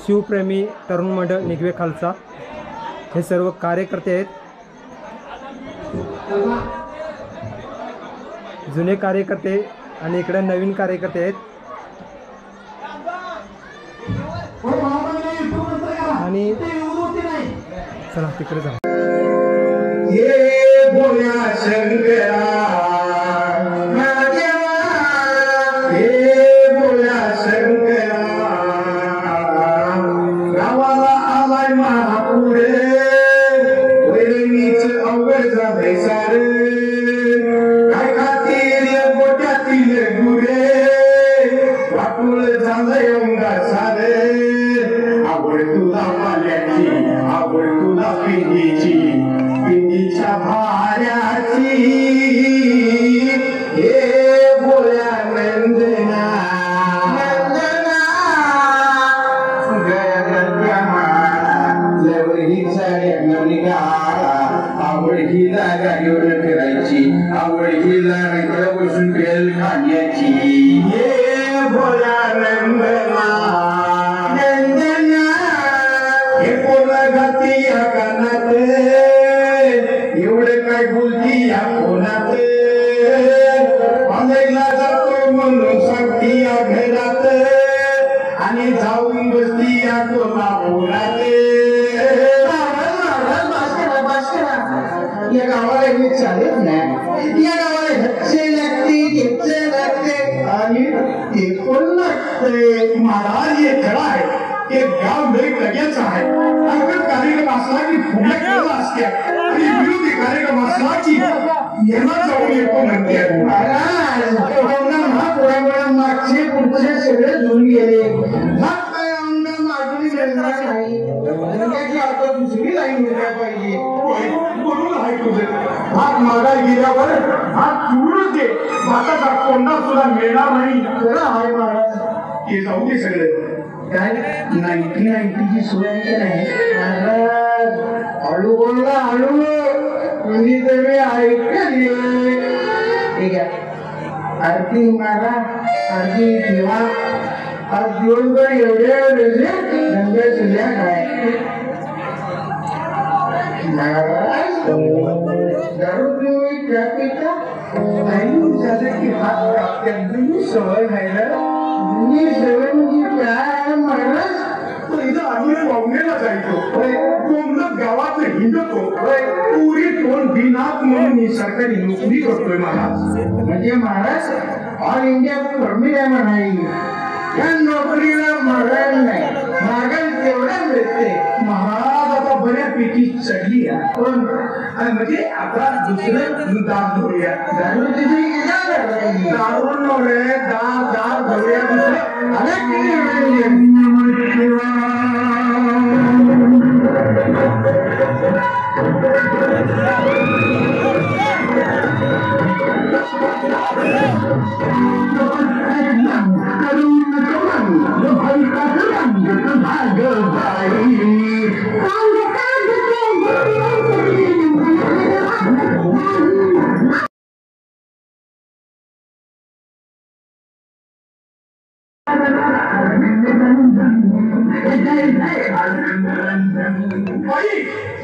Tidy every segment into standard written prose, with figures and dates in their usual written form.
शिवप्रेमी तरुण मंडळ निगवे खालसा हे सर्व कार्यकर्ते आहेत, जुने कार्यकर्ते आणि इकडे नवीन कार्यकर्ते आहेत आणि चला तिकडे जाऊ।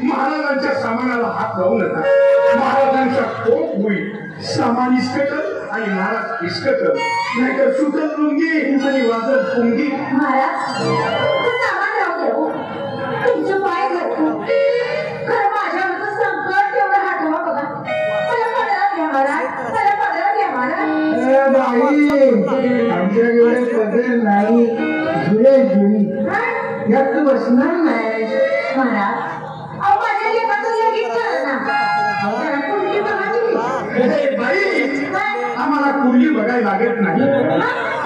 महाराजांच्या सामानाला हात लावू नका, महाराजांचा कोप होईल। सामान इस्कट आणि महाराज इस्कट, नाहीतर सुतत लुंगी आणि वाजत पुंगी। महाराज सामान राहू तुमचं पाय धरतो, खरं माझ्यावरचं संकट तेवढं हटवा बघा। मला पदरात घ्या महाराज, मला पदरात घ्या महाराज। बाई आमच्याकडे पदर नाही, जुळे जुळी यात तू बसणार नाही महाराज। अहो माझ्या लेकाचं लगीन झालं ना, कुंडली बघा आम्हाला कुर्ली बघायला लागत नाही,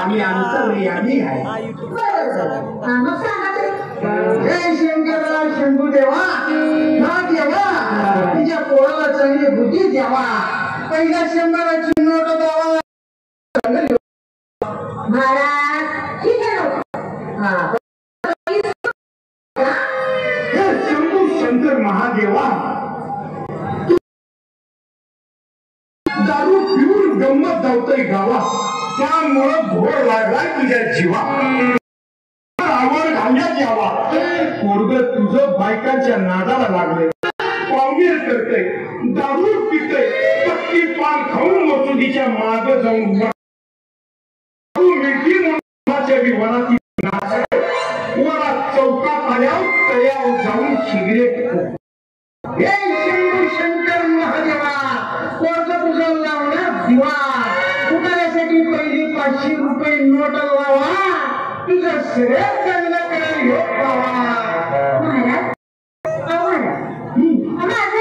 आम्ही अंतर्यामी आहे। मग सांगा जय शंकरा शंभू देवा, ना देवा तिच्या पोराला चांगली बुद्धी द्यावा, पहिल्या शंभराची नोट द्यावा महाराज। ठीक आहे ना, शंभू शंकर महादेवा, दारू पिऊन गंमत धावतोय गावा, त्यामुळं घोर लागलाय तुझ्या जीवा। आवड घालण्यात पाण्यात यावा. पोरग तुझं बायकांच्या नादाला लागले, पावणेर करतय, दारू पितय, पक्की पान खाऊन मसुदीच्या माग जाऊन मिळती म्हणून वनाची वनात चौकात आल्यावर तळ्यावर जाऊन सिगरेट. हे शंभू शंकर महादेवा पोरग तुझं लावणार दिवा. उतार्यासाठी पहिली 500 रुपये नोट लावा. तुझं सगळं चांगलं करेल ह्यो बाबा. महाराज माझं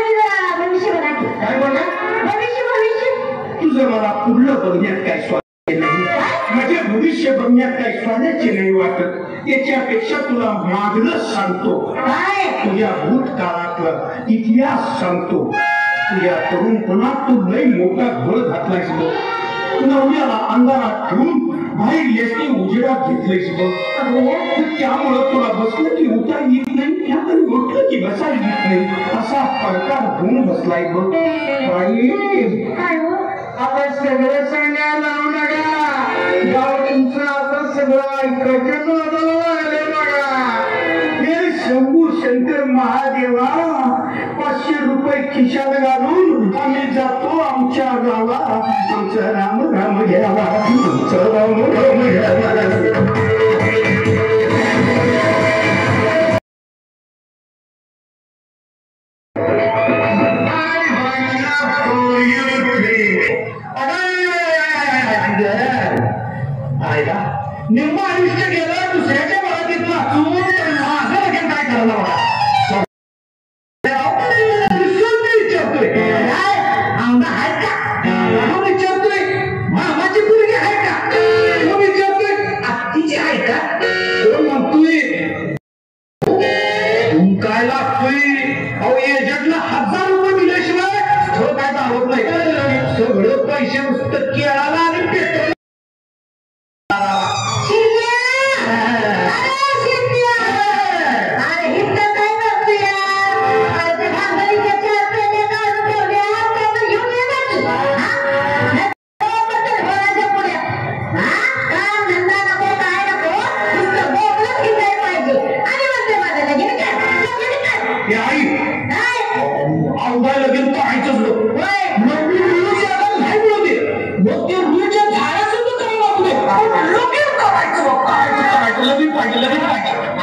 भविष्य बघा की. काय बोला? भविष्य तुझं मला पुढलं बघण्यात काय स्वारस्य नाही. माझे भविष्य बघण्यात काय स्वारस्य नाही वाटत. त्याच्यापेक्षा तुला मागलं सांगतो. काय? तुझ्या भूतकाळातला इतिहास सांगतो. तुझ्या तरुणपणात तू लय मोठा घोळ घातलायस बघ. नवऱ्याला अंधारात ठेवून बाहेर लेसनी उजेडात घेतलंयस बघ. त्यामुळं तुला बसलं की उठा येत नाही, त्यातून उठलं की बसा येत नाही, असा प्रकार होऊन बसलाय बघ. बाई काय हो? आता सगळं सांगायला लावू नका. गाव तुमचं आता सगळं ऐकायचं नादाला लागले बघा. हे शंभू शंकर महादेवा, 500 रुपये खिशात घालून आम्ही जातो आमच्या गावा. आमचं राम राम घ्यावा, आमचं राम राम घ्यावा. निम्मा आयुष्य गेलं दुसऱ्याच्या बाबतीतला तू माझं लगेच काय करायला बघा. विचारतोय आमदा आहेत का, विचारतोय मामाची मुलगी आहे का, विचारतोय आत्तीची आहे का, कोण म्हणतोय काय लागतोय. अहो एजंटला 1000 रुपये दिल्याशिवाय स्थळ काय दावत नाही. सगळं पैसे नुसतं केळाला आणि पेट्रोल.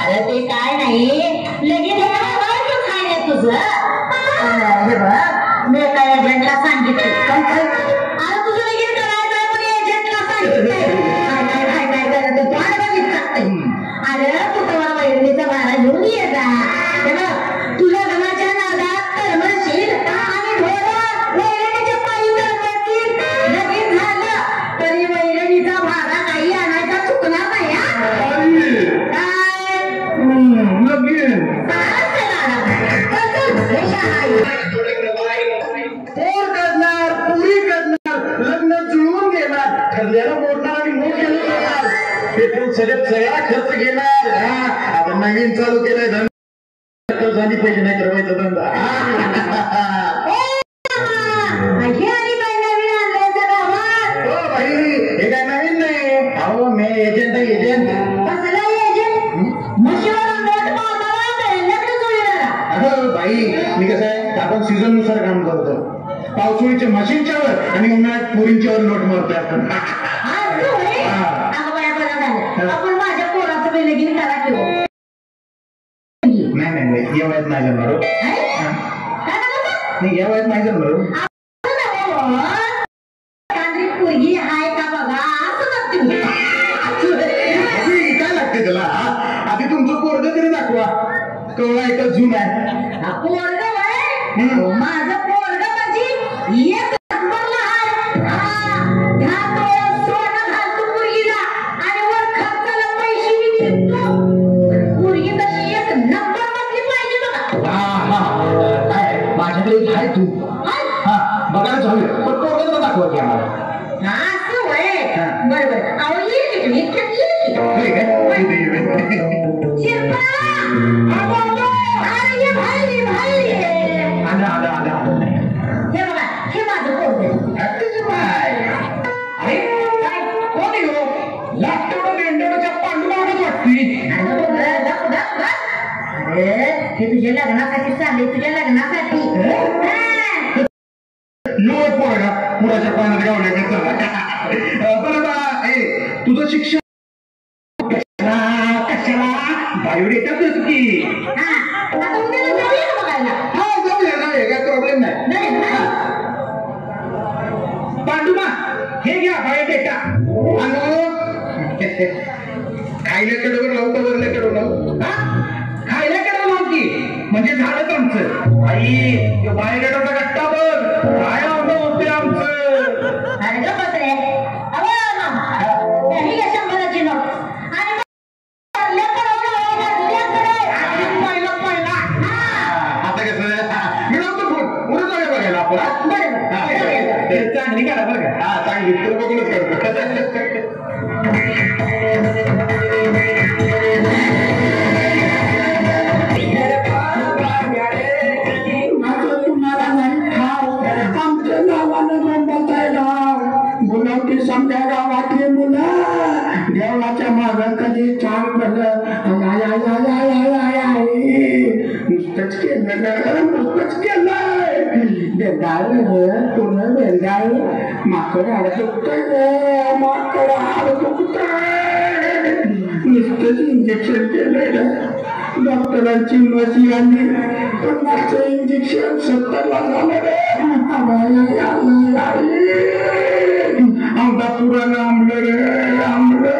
अरे ते काय नाही, लगेच खायला तुझं. हे बघ, मी काय एजंटला सांगितलं. अरे तुझं लगेच करायचं पण एजंटला सांगितलं. काय करत तू अरे तू तेव्हा वैरणीचा भाडा घेऊन ये जा. तुझ्या घराच्या नादात करमशील आणि ढोरं वैरणीच्या पायी करमतील. लगेच झालं तरी वैरणीचा भाडा काही आणायचा चुकणार नाही. पोर करणार, पुरी करणार, लग्न जुळवून घेणार, ठरलेला मोडणार आणि मोठ केलं करणार. पेट्रोल सगळा खर्च घेणार. आता नवीन चालू केलाय धंदा, झाली पाहिजे नाही करायचा धंदा. हो भाई, हे काय नवीन नाही. अहो मी एजंट आहे, एजंट. बाई मी कसं आहे, आपण सीझन नुसार काम करतो. पावसाळीच्या मशीनच्या वर आणि उन्हाळ्यात पोरींच्या वर नोट मारतोय आपण. आपण माझ्या पोराचं लगीन करा किंवा नाही या वयात नाही जमणार. नाही या वयात नाही जमणार. पोरगी आहे का बघा असं काय लागते त्याला. आधी तुमचं पोरग तरी दाखवा. कवळा एकच जून आहे. पोरग माझं पोरग म्हणजे एक नंबरला आहे. ह्या डोळ्यात सोनं घालतो पोरगीला आणि वर खर्चाला पैसे बी देतो. पोरगी तशी एक नंबर मधली पाहिजे बघा. माझ्याकडे आहे तू बघायला चालू पण पोरग दाखवा की आम्हाला. असं वय बरोबर. अहो येईल की हे बघा, हे माझं पोरग. कोण येऊ लागतो मेंढ्याच्या पांडुमागच वाटते. अरे हे तुझ्या लग्नासाठी चालले, तुझ्या लग्नासाठी. यो पोरगा पुराच्या पाण्यात गावण्याकडे चला. बरं बा ए तुझं शिक्षण कशाला बायोडेटाच की. आता उद्याला जाऊया ना बघायला. हा जाऊया काय प्रॉब्लेम नाही. पांडुमा हे घ्या बायोडेटा. खायला कडवर लावतो वरल्या कडवर लावू. खायला कडवर लाव की म्हणजे झाडच आमचं. आई बायोडेटाचा गट्टा बघ काय होते आमचं. अरे का पत्रे ही घ्या 100ची नोट. आणि आता कसं मी लावतो फोन उद्या जाऊया बघायला आपण. चांगली काढा बरं का. हा चांगली तुला बघूनच करतो. आमच्या गावानं बोलताय गाव बोलवती समजा गावातली मुलं देवाच्या मागं कधी छान भलं नुसतंच केलंय बेंदाळ पूर्ण बेंदाळ माकड हाड दुखतंय माकड हाड दुखतंय नुसतंच इंजेक्शन केलंय. डॉक्टरांची मजी आली 50चं इंजेक्शन 70ला झालं रे. आमचा पुराण आंबलं रे आंबलं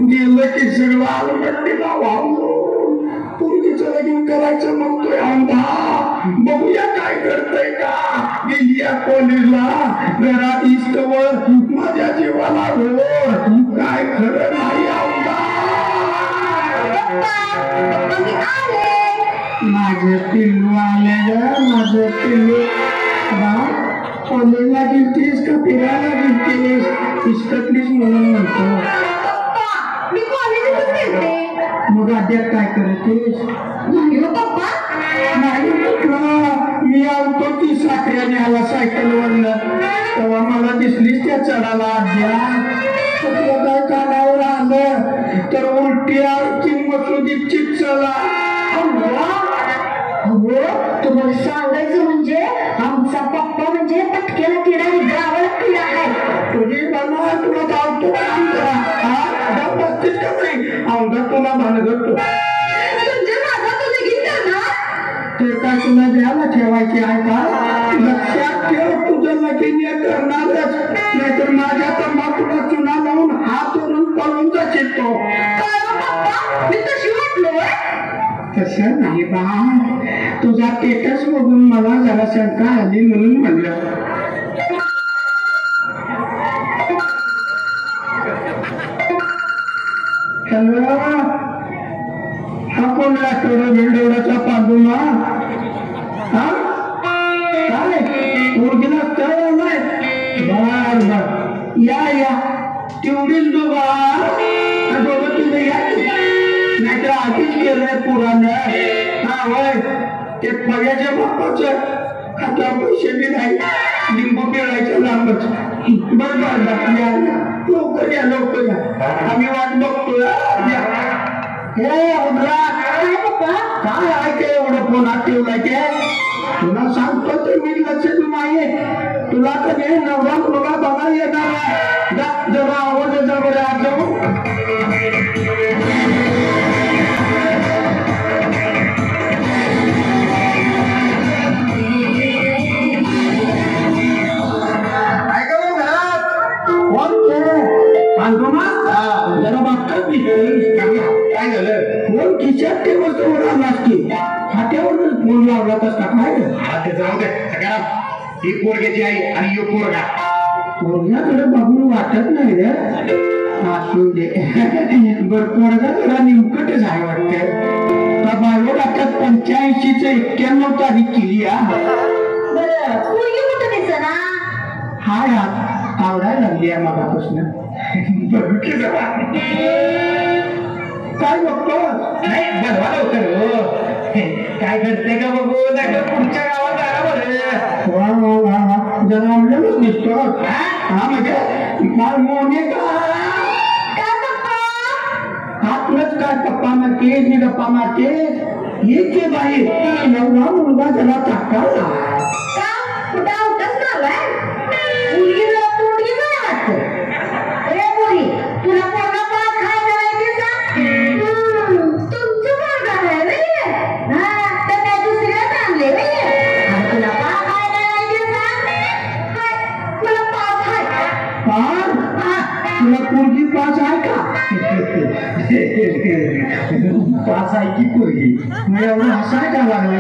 गेलं की सगळं आलमट्टीला वाहून. पूर्वीचं लगीन करायचं म्हणतोय आमदा बघूया काय करतय का. गेली या कॉलेजला घरात इस्तवर माझ्या जीवाला रोड काय खरं नाही आमदा. माझं पिल्लू आले ग माझं पिल्लू. कॉलेजला गेलतीस का फिरायला गेलतीस इस्कटलीस म्हणून म्हणतो. मी कॉलेजच गेलते. मग अद्याप काय करतेस. नाही हो पप्पा. नाही म्हटलं मी आवतो की साखऱ्याने आला सायकलवरनं तेव्हा मला दिसलीच त्या चढाला अद्याप. काय कानावर आलं तर उलटी आरती मसुदीत चिपचला. तुम्हाला सांगायचं म्हणजे आमचा पप्पा म्हणजे पटकेला किडा आणि गावाला किडा आहे. तुझी बना तुला धावतो बसतीस का नाही अवघा तुला भानगडतो. म्हणजे माझा तो लगीन करणार. ते काय तुला द्यायला ठेवायची आहे का. लक्षात ठेव तुझं लगीन करणारच नाहीतर माझ्या तंबाखूला चुना लावून हात ओढून पळून जाशील तो. मी तशी वाटलो. तसं नाही बा तुझा स्टेटस बघून मला जरा शंका आली म्हणून म्हणलं. हॅलो हा कोण लागतो बिल्डोडाचा पांडुमा. हा काय ओळखीला स्थळ नाही. बर बर या तेवढीच दोघं तुम्ही या नाहीतर आधीच केलंय पुराण. हा होय ते पगाच्या बापाचं खाता पैसे बी नाही लिंबू पिळायचं लांबच. बरं बरं या लवकर या लवकर या आम्ही वाट बघतोय. हे उद्रा काय पप्पा काय आहे ते एवढं फोनात ठेवलाय ते. तुला सांगतो ते मी लक्षात नाही. तुला कधी नवरा मुलगा बघा येणार आहे. जरा आवाज जरा बरं जाऊ. जरा बघतात काय झालं. फोन खिशात ठेवतो नसते खात्यावर फोन लावला तसा काय. ते जाऊ दे सगळ्या ही पोरग्याची आई आणि यो पोरगा. पोरग्याकडे बघून वाटत नाही रे. असू दे बर पोरगा जरा निमकटच आहे वाटत. बायोड आता 85चं 91 तारीख केली. बरं पोरगी कुठं दिसना. हाय आवडायला लागली आहे मगापासून. बघितलं जरा काय बघतो नाही बनवा लवकर. काय घडतंय का बघू नाही पुढच्या गावात जायला बरं. वा वा वा वा जरा आपल्यालाच दिसतो. हा म्हणजे मोनिका आपलंच काय पप्पा मारते मी गप्पा मारते. एक बाई नवरा मुलगा त्याला टाकाला का कुठं आवतच नालाय मुलगीला तोंडी मला वाटतं ए मुली तुला पोरगा पाच खायला माहिती का तुमचं पोरगा आहे नाहीये हा तर त्या दुसऱ्याच आणले नाहीये आणि तुला पाच खायला माहिती का हाय तुला पाच आहे तुला पोरगी पाच आहे का पाच आहे की पोरगी मग एवढं हसाय का लागलं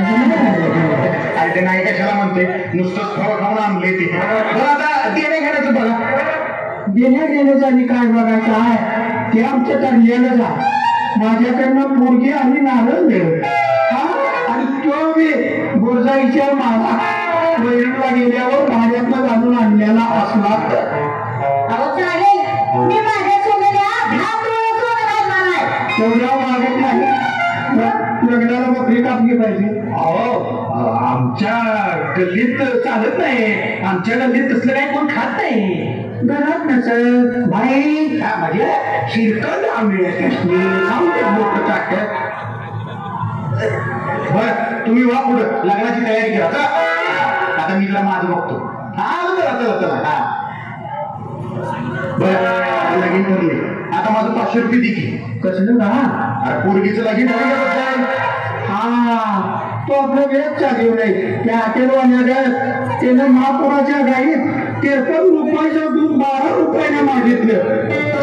अरे ते नाही कशाला म्हणते नुसतंच फळ खाऊन आणले ते बरं आता देणे घेण्याचं बघा देण्या घेण्याचं आणि काय बघायचं आहे ते आमच्या ठरलेलंच आहे माझ्याकडनं पोरगी आणि नारळ मिळेल आणि तो मी गोरजाईच्या माझा वैरणला गेल्यावर माझ्यातनं घालून आणलेला असला तर अहो चालेल मी माझ्या सोन्याला 10 तोळा सोनं घालणार आहे तेवढ्या मागत नाही लग्नाला बकरी कापली पाहिजे अहो आमच्या गल्लीत चालत नाही आमच्या गल्लीत तसलं काही कोण खात नाही घरात नसत भाई म्हणजे शिरकत आम्ही मोठं टाकत बर तुम्ही वा पुढं लग्नाची तयारी करा चला आता मी माझं बघतो हा चला चला चला हा बर लगीन ठरले आता माझं 500 रुपये दे की कसलं का अरे पोरगीचं लगीन ठरलं हा तो आपलं वेळ चालू नाही त्या हॉटेलवाल्याला त्यानं महापुराच्या गाईत 53 रुपयाचं दूध 12 रुपयाने मागितलं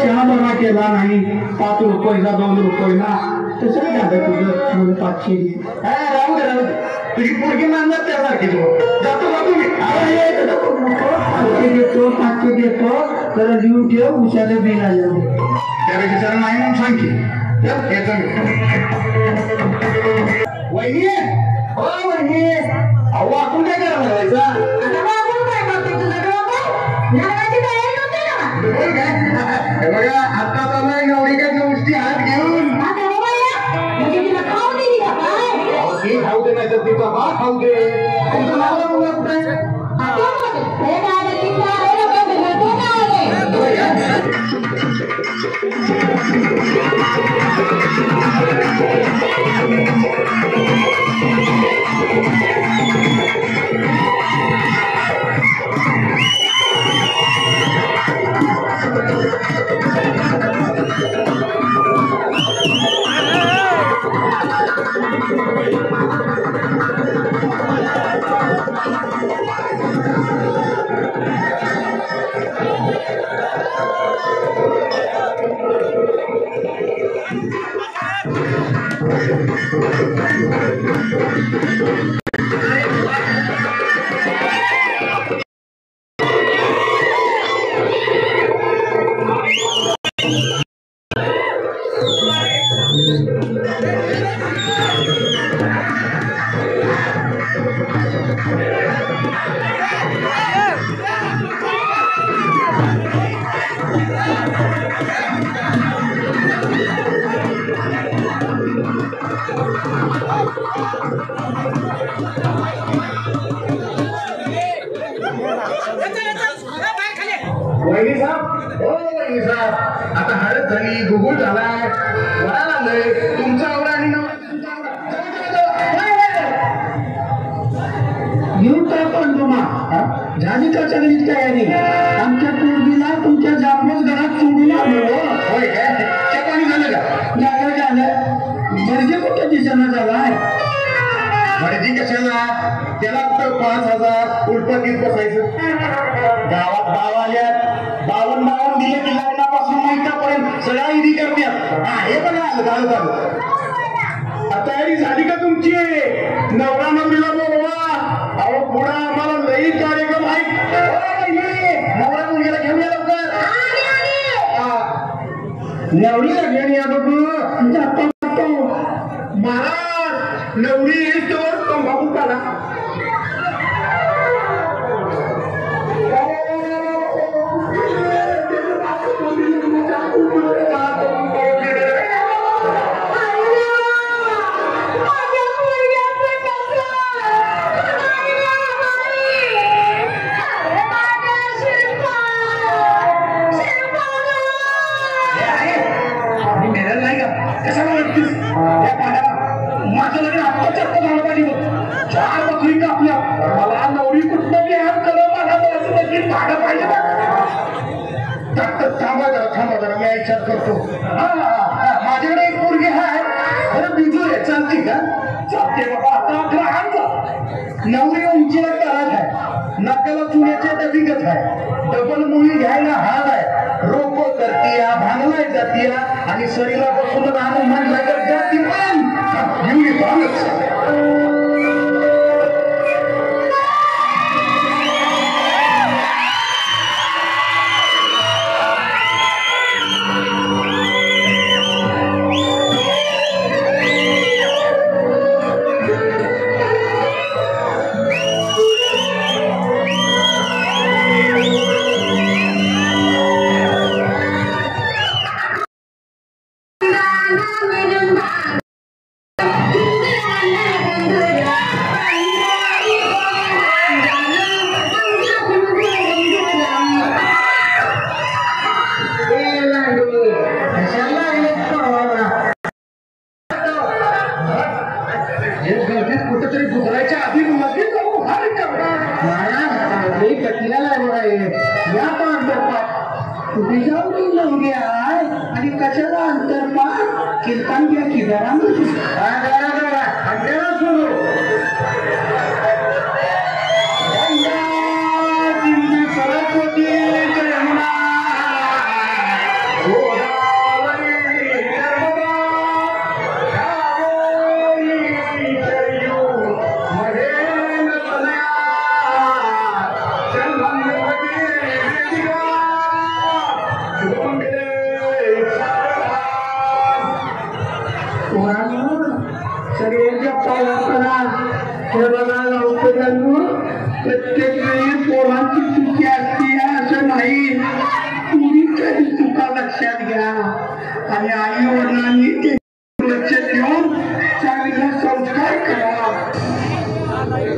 चहा बरा केला नाही 5 रुपयाचा 2 रुपयाला तसं झालं तुझं म्हणजे 500 राहू दे तुझी पोरगी मानणार त्यासारखी जातो जातो मी 500 देतो 500 देतो जरा लिहून ठेव उशाचं बिल आलं त्यापेक्षा सर नाही म्हणून सांग की वहिनी हो वहिनी अहो आपण काय करायला लागायचं आता बाबू काय करतोय तुझं डोकं लग्नाची तयारी नव्हती ना हे बघा आता चालू एवढी काही गोष्टी हात घेऊन आता बाबा म्हणजे तिला खाऊ दिली का काय ती खाऊ दे नाही तर तिचा बा खाऊ दे तुमचं नाव काय बोलत नाही हे काय तिला आहे ना बघ तो काय वहिनी साहेब हो वहिनी साहेब आता हळद झाली गुगुळ झालाय वळा लागलंय तुमचा आवडा आणि घेऊन टाकून तुम्हा झाली का सगळी तयारी आमच्या पोरगीला तुमच्या जापच घरात सोडून आलो होय काय ते पाणी झालं का झालं म्हणजे कुठे दिसना झालाय भरती कशाला त्याला कुठं 5,000 उलपतीत बसायचं गावात बाव आल्यात 52 दिले की लग्नापासून मैत्रापर्यंत सगळा इडी करण्यात हा हे पण आलं झालं तयारी झाली का तुमची नवरा नवरीला बोलवा अहो पुढे आम्हाला लई कार्यक्रम आहे नवरा मुलगीला घेऊन या लवकर नवरीला घेऊन या बघू महाराज नवरी येईल तर तंबाखू काढा कशाला माझं लग्न थांबा जरा मी विचार करतो. माझ्याकडे एक पोरगी आहे खरं बिजूर आहे, चालते का? चालते बाबा. आता 11 आणतो. नवरी उंचीला तळात आहे, नाकाला चुन्याच्या डबिगत आहे, डबल मुली घ्यायला हाल आहे, रोको करतीया, भांगलाय जातीया आणि शरीरा बसून राहणं म्हणलं तर जाती पण एवढी भांगच. कुठेतरी गुजरायच्या आधी मध्ये जाऊ हाल या तुम्ही जाऊ नवरी आहे आणि कशाला अंतरपाठ कीर्तन घ्या की जरा सुरू सरस्वती जयमुना सगळ्यांच्या पावसाला हे बघायला उपयोगांवर प्रत्येक वेळी पोरांची चुकी असते असं नाही. तुम्ही कधी चुका लक्षात घ्या आणि आई वडिलांनी